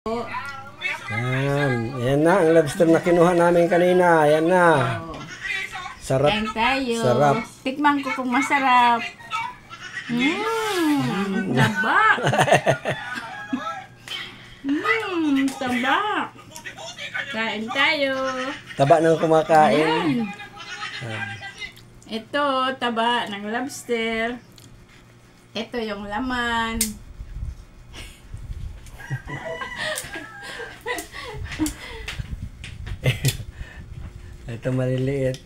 Yan na, ang lobster na kinuha namin kanina. Yan na. Sarap. Kain tayo. Sarap. Tikman ko kung masarap. Taba. Taba. Kain tayo. Taba ng kumakain. Ito, taba ng lobster. Ito yung laman. Ito maliliit.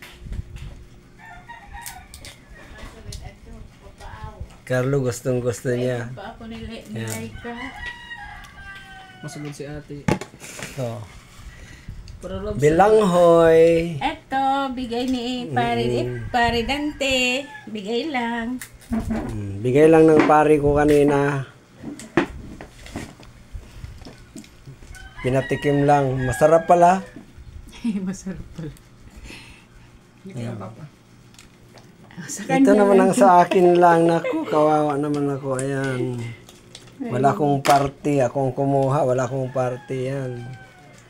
Carlo gustong gusto niya. Pa ako nilay ka. Masagod si ate. Oh. Pero lobster. Bilanghoy. Ito, bigay ni Pare Dante. Bigay lang. Bigay lang ng pari ko kanina. Pinatikim lang. Masarap pala. Masarap pala. Ito naman ang sa akin lang. Naku, kawawa naman ako. Ayan. Wala akong party. Akong kumuha. Wala akong party. Yan.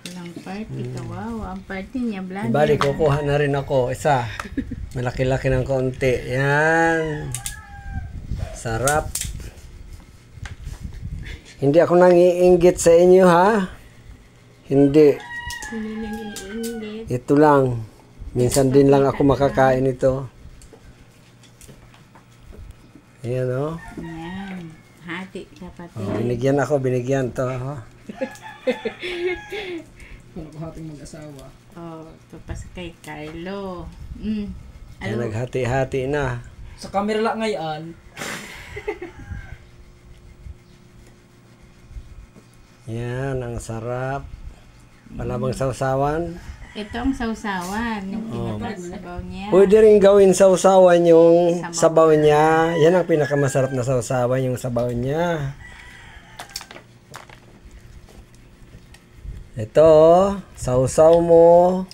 Walang party. Kawawa. Ang party niya, blanda. Bali, kukuha na rin ako. Isa. Malaki-laki ng konti. Yan. Sarap. Hindi ako nangiinggit sa inyo, ha? Hindi. Ito lang. Minsan din lang ako makakain ito. Ayan, o. Ayan. Hati, kapatid. Oh, binigyan to. Oh. Kung ako hating mag-asawa. Oh, ito pa sa kay Carlo. Ayan, naghati-hati na. Sa camera lang ngayon. Yan, ang sarap. Wala bang sausawan? Ito ang sausawan. Yung pinakasabaw niya. Pwede rin gawin sausawan yung sabaw niya. Yan ang pinakamasarap na sausawan, yung sabaw niya. Ito, sausaw mo.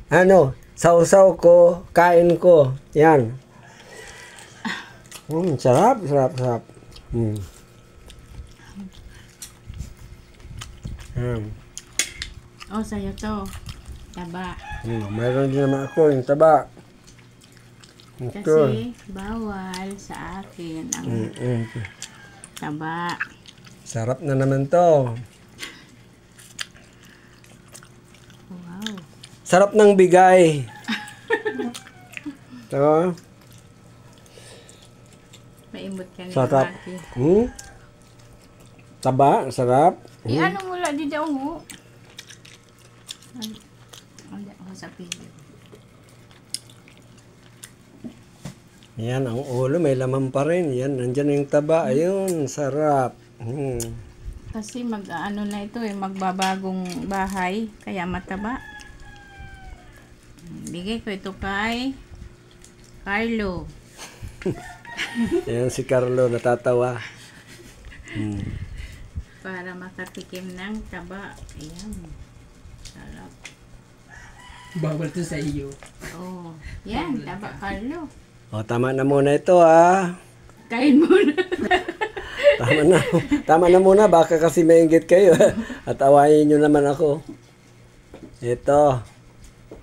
Ano, sausaw ko, kain ko. Yan. Sarap. Oh, sa'yo to. Taba. Mayroon din naman ako yung taba. Ito. Kasi bawal sa akin ang taba. Sarap na naman to. Wow. Sarap ng bigay. Ito. Maimot ka ni Sarap. Maki. Taba, sarap. Ano mula di daw mo? Hindi ako sa pili. Yan, ang ulo may laman pa rin. Yan, nandyan yung taba. Ayun, sarap. Kasi mag-ano na ito magbabagong bahay. Kaya mataba. Bigay ko ito kay Carlo. Yan si Carlo, natatawa. Para makatikim ng taba. Ayan. Sarap. Bawal to sa iyo. Oh, yan. Taba, Carlo. O, tama na muna ito, ha. Kain muna. Tama na muna. Baka kasi mainggit kayo. At awayin nyo naman ako. Ito.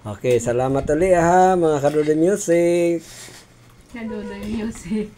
Okay, salamat ulit, ha, mga Kadude Music. Kadudoy music.